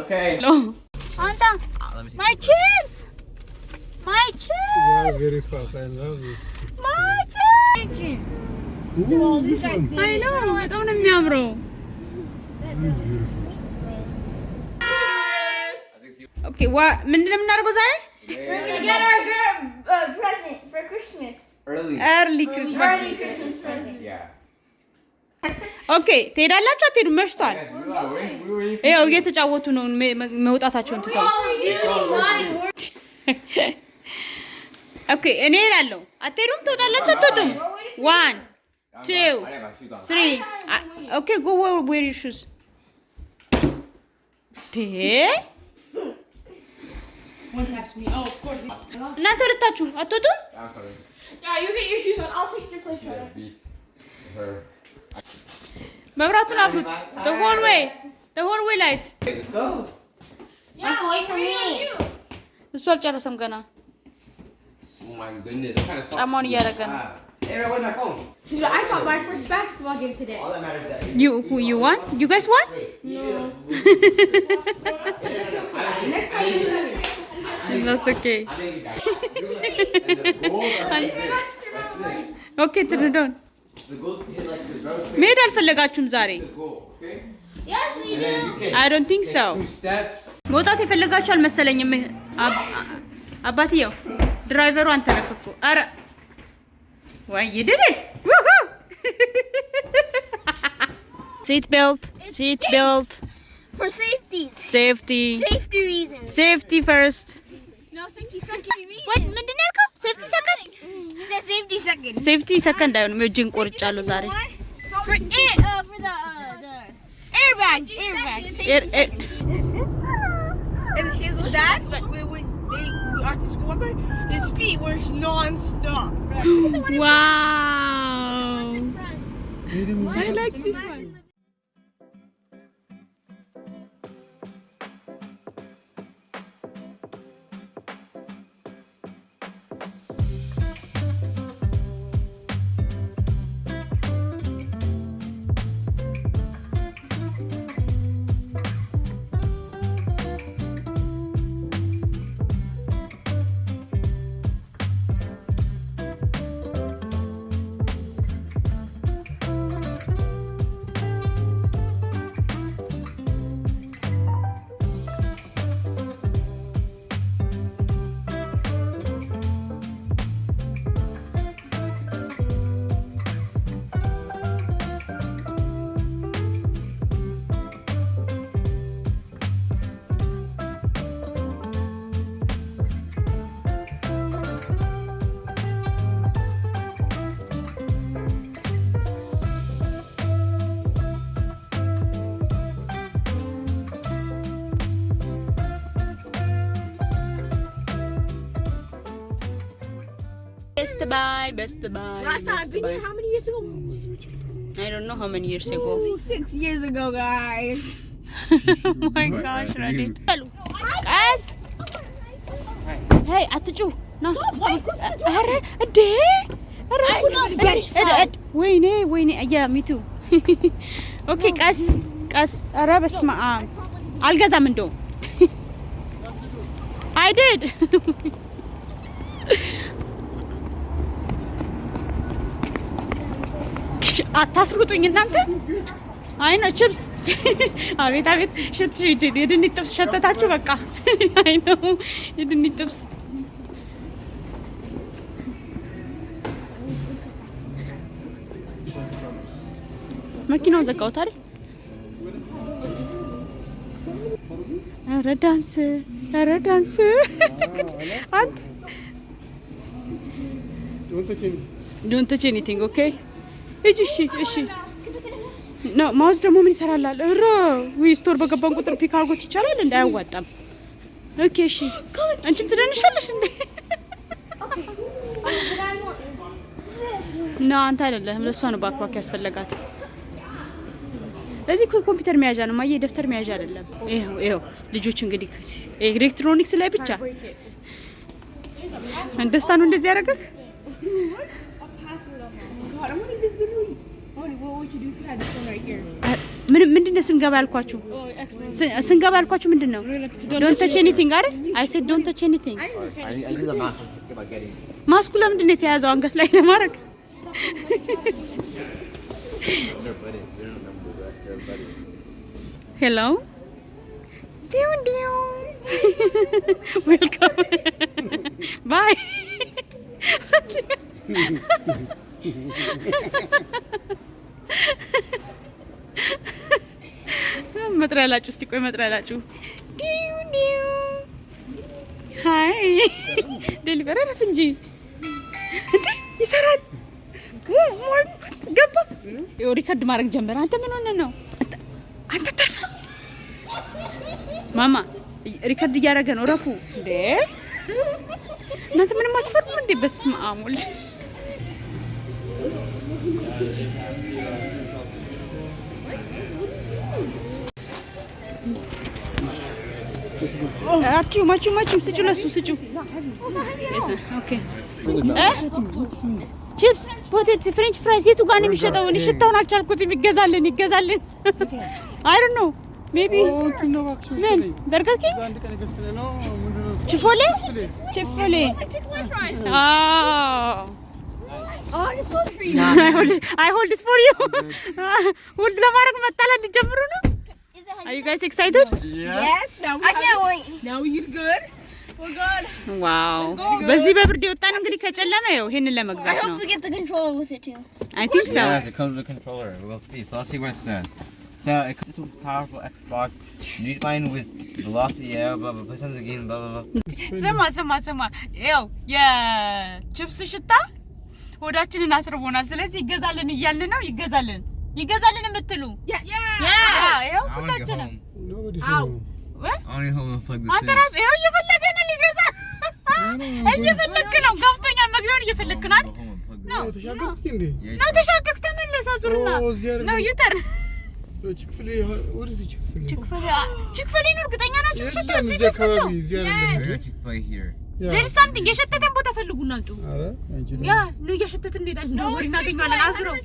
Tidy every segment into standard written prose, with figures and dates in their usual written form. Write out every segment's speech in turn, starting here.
Okay. No. Anta, my chips. My chips. You are very fast. I love this. My chips. Ooh, this one. I know. በጣም ነው የሚያምረው። This is beautiful. Okay, ምንድን ነው የምናደርገው ዛሬ? We're gonna get our girl present for Christmas. Early. Early Christmas. Early Christmas present. Yeah. Okay, ትሄዳላችሁ አትሄዱም? መሽቷል። ይኸው እየተጫወቱ ነው መውጣታቸውን ትተው። Okay, እኔ እሄዳለሁ። አትሄዱም? ትወጣላችሁ አትወጡም? 1 2 3 Okay, go wear your shoes. One taps me. Oh, of course. እናንተ ወደታችሁ አትወጡም? I'm coming. Yeah, you get your shoes on. I'll take your place. Yeah, beat her. መብራቱን አብሩት. The whole way light. Okay, let's go. Yeah, wait for me. እሱ አልጨረሰም ገና። Oh my goodness. What kind of song? ጫማውን እያደረገ ነው። Hey, where's my phone? I got my first basketball game today. All that matters is that You want? You guys want? Next time you do it. That's okay. I think you got it. And the gold are like this. That's it. Okay, turn it on. The gold is like this, bro. መሄድ አልፈለጋችሁም ዛሬ? The gold, okay? Yes, we And then you can I don't think take so. 2 steps. መውጣት የፈለጋችሁ አልመሰለኝም። አባትየው ድራይቨሩ አንተ ነህ እኮ። ኧረ ወይ you did it! Woohoo! Seat belt. For safeties. Safety. Safety reasons. Safety first. No, safety second. What? ምንድን ነው ያልከው? Safety second? He said safety second. Safety second አይሆንም። እጅን ቆርጫለሁ ዛሬ። For the airbags. Safety second. And his dad, when our team school member, his feet were non-stop. Wow. I like this one. Best Buy. Last time I've been here, how many years ago? I don't know how many years ago. Ooh, 6 years ago, guys. Oh my gosh, Radit. Guys. Hey, አትጩ ና አረ እንዴ ወይኔ ያ ሚቱ ኦኬ ቀስ አረ በስመ አብ አልገዛም እንደው I did አታስሩጡኝ እናንተ አይ ነው ቺፕስ አቤት ሽት የድንች ጥብስ ሸተታችሁ በቃ አይ ነው የድንች ጥብስ መኪናውን ዘጋሁት አይደል ኧረ ዳንስ አንተ don't touch anything okay እሺ ነው ማውዝ ደግሞ ምን ይሰራላል? እረ ወይ ስቶር በገባን ቁጥር ፒክ አርጎት ይቻላል እንዴ? አያዋጣም። ኦኬ እሺ አንቺም ትደንሻለሽ እንዴ? ነው አንተ አይደለም ለሷ ነው ባክባክ ያስፈልጋት። ለዚህ ኮምፒውተር መያዣ ነው ማየ ደፍተር መያዣ አይደለም። ይሄው ልጆች እንግዲህ ኤሌክትሮኒክስ ላይ ብቻ እንደስታ ነው እንደዚህ ያደረገክ God, I wanted this video. What would you do if you had this one right here? ምንድነው ስንገባ ያልኳችሁ? ስንገባ ያልኳችሁ ምንድነው? Don't touch anything አይደል? I said don't touch anything. ማስኩ ለምንድን ነው የተያዘው አንገት ላይ ለማድረግ? Hello. Dio. Welcome. Bye. መጥራላችሁ እስቲ ቆይ መጥራላችሁ ዲው ሃይ ዴሊቨሪ አረፍ እንጂ እንዴ ይሰራል ገባ ሪከርድ ማድረግ ጀመረ አንተ ምን ሆነ ነው አንተ ተርፋ ማማ ሪከርድ እያደረገ ነው ረፉ እንዴ እናንተ ምንም አትፈርሙ እንዴ በስመ አብ ወልድ ማቹ ስጩ ለሱ ስጩ ኦኬ ቺፕስ ፖቴቶ ፍሬንች ፍራይስ የቱ ጋር ነው የሚሸጠው? እኔ ሽታውን አልቻልኩትም። ይገዛልን አይ ዶንት ኖ ሜቢ ምን በርገር ኪንግ ቺፎሌ I hold it for you. hold ለማድረግ መጣላት ጀምሩ ነው Are you guys excited? Yes. I can't wait. Now we get good. We're good. Wow. በዚህ በብርድ ወጣ ነው እንግዲህ ከጨለመ ነው ይሄንን ለመግዛት ነው. I hope we get the controller with it too. I think so. Yes, it comes with a controller. We'll see. So let's see what it says. So it comes with a powerful Xbox. New line with velocity, blah blah. Play something again, blah blah blah. ስማ ያው የቺፕስ ሽታ ሆዳችንን አስርቦናል። ስለዚህ ይገዛልን እያልን ነው ይገዛልን የምትሉ ያው ሁላችንም አንተ ራስህ ይኸው እየፈለገ ነው ሊገዛ እየፈለክ ነው ገብቶኛል መግቢያውን እየፈለክ ነው ነው ተሻገርክ ተመለስ አዙርና ነው ዩተር ችክፍሌ ነው እርግጠኛ ናችሁ ሽታ እዚህ ደስ ነው There is something የሸተተን ቦታ ፈልጉና አልጡ ያ ነው እየሸተተ እንሄዳለን ነው ወሪና ገኛለን አዝረው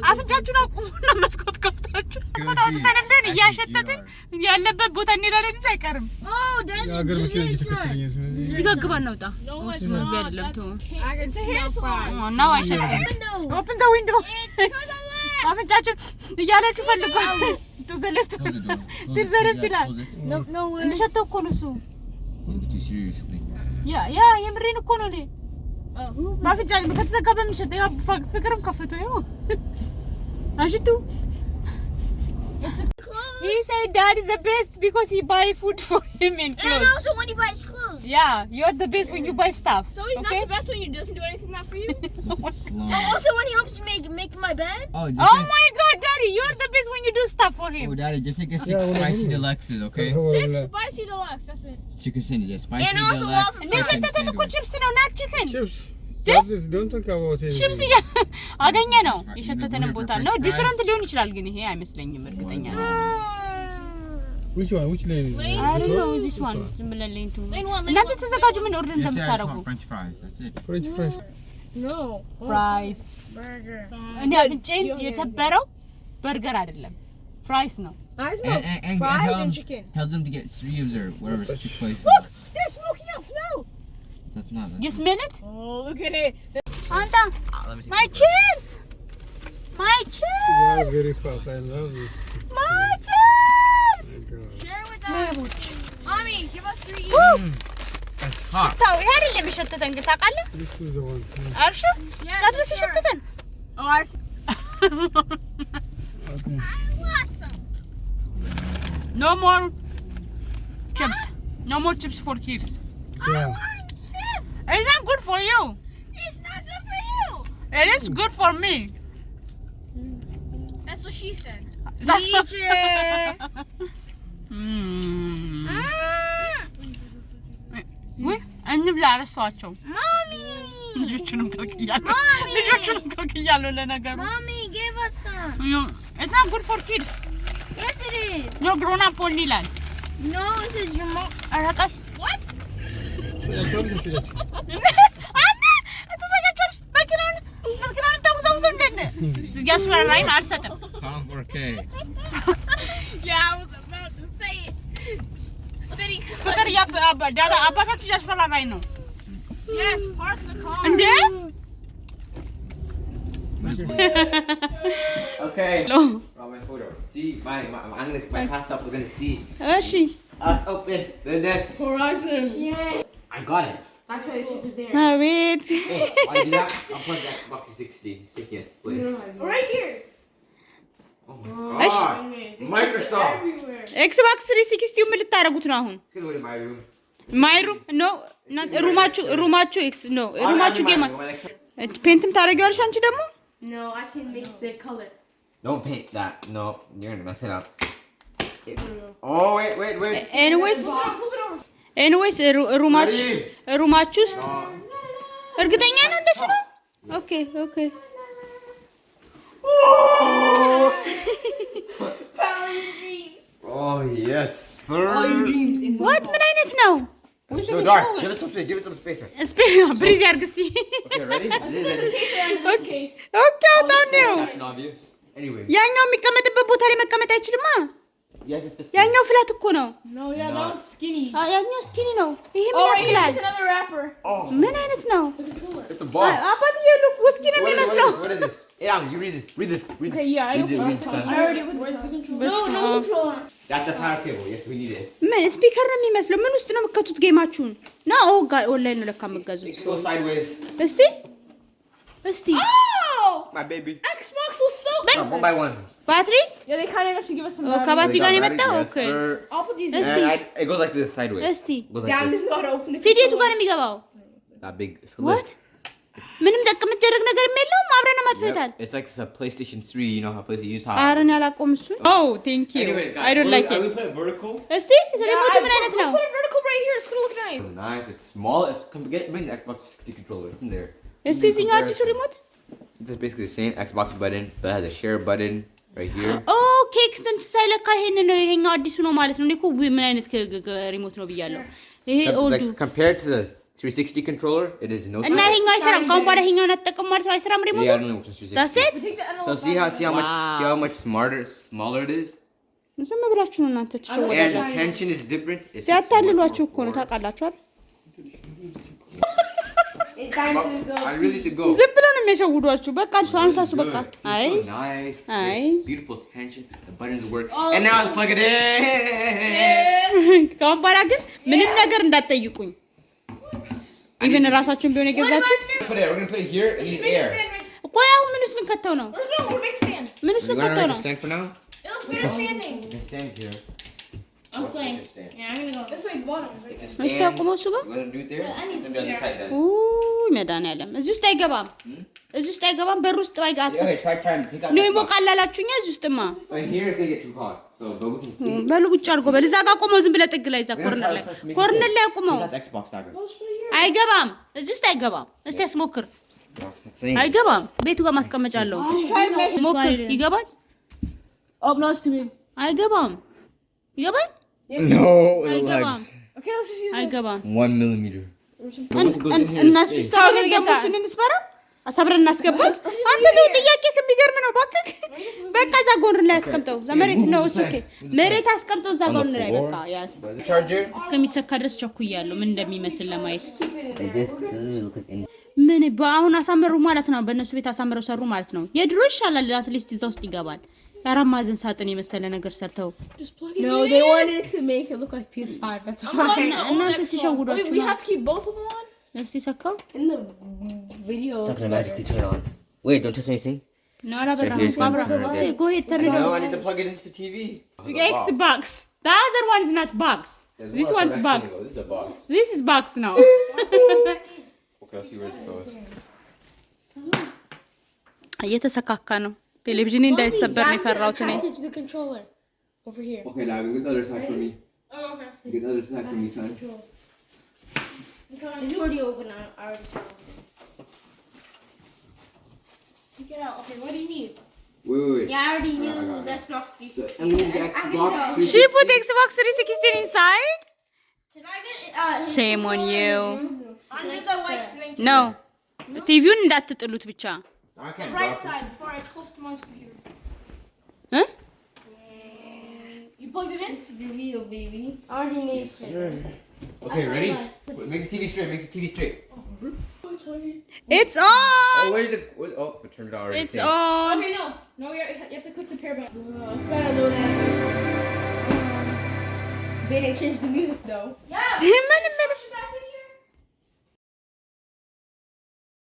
አፍንጫችሁን አቁሙና መስኮት ከፍታችሁ መስኮት ተነደን እያሸተትን ያለበት ቦታ እንሄዳለን እንጂ አይቀርም ያገር መኪና እየተከተለኝ ነው እዚህ ጋር ግባ እናውጣ ነው አይደለም ተው ነው አይሸተም open the window አፍንጫችሁ እያላችሁ ፈልጉ ተዘለፍቱ ይላል no እንደሸተው እኮ ነው እሱ seriously. Yeah, የምሬን እኮ ነው ለይ ባፍንጫ ከተዘጋ በሚሸጥ ያው ፍቅርም ከፍቶ ያው አሽቱ He said dad is the best because he buy food for him and clothes. And also when he buys clothes. Yeah, you're the best when you buy stuff. So he's not the best when he doesn't do anything not for you? Also when he helps make my bed? Oh my god, daddy, you're the best when you do stuff for him. Oh daddy, just take a 6 spicy deluxes, okay? 6 spicy deluxe, that's it. Chicken sandwich, spicy and also deluxe. And then እኮ chips ነው not chicken. Don't talk about it. chips አገኘ ነው የሸተተንን ቦታ ነው ዲፈረንት ሊሆን ይችላል ግን ይሄ አይመስለኝም እርግጠኛ ነው Which lane is it? I don't know this one ዝም ብለን ለይንቱ እናንተ ተዘጋጁ ምን ኦርደር እንደምታረጉ French fries, that's it. French fries. No. fries Burger. እኔ አፍንጬን የተበረው በርገር አይደለም ፍራይስ ነው And fries and chicken. Tell them to get 3 of their whatever chicken fries. Look, they're smoking out smell. That's not. You smell it? Oh, look at it. Anta, Let me see. my chips. You are very fast. I love this. My chips. Share with us. Mommy, give us 3 each. That's hot. ታው ይሄ አይደለም የሸተተን ግን ታውቃለህ? This is the one. አርሹ ጻድረስ የሸተተን Oh, I Okay. want some. No more chips. No more chips for kids. Yeah. It's not good for you. It's not good for you. It is good for me. That's what she said. ወይ እንብላ አረሳቸው Mommy. ልጆቹንም ከልክያለሁ ለነገሩ Mommy, give us some. It's not good for kids. Yes, it is. No grown up only ይላል No, this is your mom. አራቃሽ What? Say አንተ ተዘጋጅተሽ መኪናውን ተውዛውዘው እንደነ እያስፈራራኝ ነው። አልሰጥም። Count 4K. Yeah, I was about to say it. ፍቅር አባታችሁ እያስፈራራኝ ነው Yes, park the car. እንዴ? Okay. No. Oh, my photo. See, my past up, we're gonna see እሺ us open the next horizon. Yeah. I got it. That's why the chip is there. አቤት Oh, why do that? I'll put the Xbox 360. Stick it in its place. Right here. Oh my Ish. god. Microsoft. Everywhere. ኤክስቦክስ 360 ምን ልታረጉት ነው አሁን? Let's go to my room. ማይሩ ኖ ሩማችሁ ኤክስ ኖ ሩማችሁ ጌማ ፔንትም ታደርጊዋለሽ አንቺ ደግሞ? No, I can make the color. Don't paint that. No, you're gonna mess it up. Oh, wait. ኤኒዌይስ ሩማችሁ ውስጥ እርግጠኛ ነው እንደሱ ነው? ኦኬ Oh, yes, sir. All your dreams in one. ዋት ምን አይነት ነው? It's so dark. Give it some space, man. ብሪዝ ያርግ እስቲ Okay, ready? ኦኬ አውጣው ነው Not obvious. Anyway. ያኛው የሚቀመጥበት ቦታ ላይ መቀመጥ አይችልማ Yes, it's ያኛው ፍላት እኮ ነው No, yeah, that was skinny. ያኛው ስኪኒ ነው ይሄ ምን Oh, right here, ያክላል there's another wrapper. ምን አይነት ነው It's a box. አባትዬ ሉክ ውስኪ ነው የሚመስለው What is this? Hey, you read this. Read this. Okay, yeah, I Read this, son. already. Where's the controller? No controller. That's the power cable. Yes, we need it. ምን ስፒከር ነው የሚመስለው ምን ውስጥ ነው የምትከቱት ጌማችሁን ና ኦንላይን ነው ለካ የምትገዙት Let's go sideways. እስቲ Oh! My baby. Xbox was so good. One by one. ባትሪ Yeah, they kind of actually give us some. ከባትሪ ጋር ነው Yes, የመጣው ኦኬ sir. I'll put these. Yes. And it goes like this sideways. እስቲ Goes like Down this. does not open. The ሲዲቱ ጋር controller. ነው የሚገባው That big. It's ዋት ምንም ጠቅ የምትደረግ ነገር የለውም አብረን ማጥፈታል Yep. It's like the PlayStation 3. You know how PlayStation used to have. አረን ያላቆም እሱ ኦ ቴንክ ዩ Anyways, guys, አይ ዶንት ላይክ I ኢት will put it vertical. እስቲ ሪሞቱ ምን አይነት ነው Let's put it vertical right here. It's gonna look nice. Nice. It's small. Bring the Xbox 360 controller. It's in there. እስቲ እዚህኛው አዲሱ ሪሞት It's basically the same Xbox button, but it has a share button right here. ኦኬ እንትን ሳይለካ ይሄን ነው ይሄኛው አዲሱ ነው ማለት ነው። እኔ እኮ ምን አይነት ሪሞት ነው ብያለሁ። ይሄ ኦልዱ Compared to the 360 controller, it is no. እና ይሄኛው አይሰራም። ካሁን በኋላ ይሄኛውን አትጠቀሙ ማለት ነው። አይሰራም ሪሞቱ። Yeah, I don't know which is 360. That's it? We take the NL. So see how much smaller it is. ዝም ብላችሁ ነው እናንተ And ትሸወዳላችሁ። the tension is different. It's ሲያታልሏችሁ እኮ ነው ታውቃላችሁ አይደል? It's time to go. I really need to go. ዝም ብለው ነው የሚያሸውዷችሁ። በቃ እሱ አንሳሱ በቃ። Good. It's አይ so nice. Aye. There's beautiful tension. The buttons work. And now let's plug it in. ካሁን በኋላ ግን ምንም ነገር እንዳትጠይቁኝ። ኢቨን ራሳችሁን ቢሆን የገዛችሁት We're gonna put it here in the air. ቆይ አሁን ምን ውስጥ ልንከተው ነው? No, we'll make stand. ምን ውስጥ You want ልንከተው to ነው? stand for now? It looks better standing. Just stand here. I'm What's playing. your stand? Yeah, I'm gonna go. This like bottom. Right? እሱ አቁመው እሱ ጋር You want to do it there? I need Maybe on the side then. ውይ መድኃኒዓለም እዚህ ውስጥ አይገባም። እዚህ ውስጥ አይገባም። በር ውስጥ አይጋት Yeah, try and take out ነው that box. ይሞቃል አላችሁኛ። እዚህ ውስጥማ So in here it's gonna get too hot. So, but we can take. በሉ ቁጭ አድርጎ በል እዛ ጋር ቆመው ዝም ብለህ ጥግ ላይ እዛ ኮርነር ላይ አቁመው። Take out the Xbox dagger. አይገባም። እዚህ ውስጥ አይገባም። እስቲ አስሞክር። Same. አይገባም። ቤቱ ጋር ማስቀመጫ አለው። try and measure ሞክር። slide it in. ይገባል? Oh, no, it's too big. አይገባም። ይገባል? No, አይገባም። Okay, let's just use this. አይገባም። 1 millimeter. እና እሱ ሳውለን ደግሞ እሱን እንስበራ አሳብረን እናስገባ። አንተ ነው ጥያቄ ከሚገርም ነው። እባክህ በቃ እዛ ጎን ላይ አስቀምጠው። እዛ መሬት ነው እሱ። ኦኬ መሬት አስቀምጠው እዛ ጎን ላይ በቃ ያስ The charger. እስከሚሰካ ድረስ ቸኩያለሁ ምን እንደሚመስል ለማየት። Like this. It doesn't really look like any. ምን በአሁን አሳመሩ ማለት ነው። በእነሱ ቤት አሳምረው ሰሩ ማለት ነው። የድሮ ይሻላል። አትሊስት እዛ ውስጥ ይገባል። የአራት ማዕዘን ሳጥን የመሰለ ነገር ሰርተው No, they wanted it to make it look like PS5. That's why. እናንተ ሲሸውዷችሁ Wait, we have to keep both of them on? እስቲ ሰካው In the video. It's not gonna magically turn on. Wait, don't touch anything. ነው አላበራም። here's one አብራ right there. ጎ ሄድ ተረዳ No, I need to plug it into the TV. Xbox. The other one is not box. This one's box. This is a box. This is box now. Okay, I'll see where it's going. እየተሰካካ ነው። ቴሌቪዥን እንዳይሰበር ነው የፈራሁት እኔ። Package the controller over here. Okay, now get the other side for me. Oh, okay. Get the other side for me, son. It's already open. I already saw it. Take it out. Okay, what do you need? Wait. Yeah, I already knew I it got was it. Xbox 360. So, and then the Xbox tell. 360. She put Xbox 360 inside? Can I get Shame on you. under the white blanket? No. ቲቪውን እንዳትጥሉት ብቻ። I can't Right drop it. side before I customize computer. Huh? You plugged it in? This is the real baby. I already made it. Okay, ready? Wait, make the TV straight. Make the TV straight. It's on. Oh, where's it? Oh, I turned it already. It's Same. on. Okay, no. No, you have to click the pair button. It's better load that. They didn't change the music though. Yeah. 10 minutes.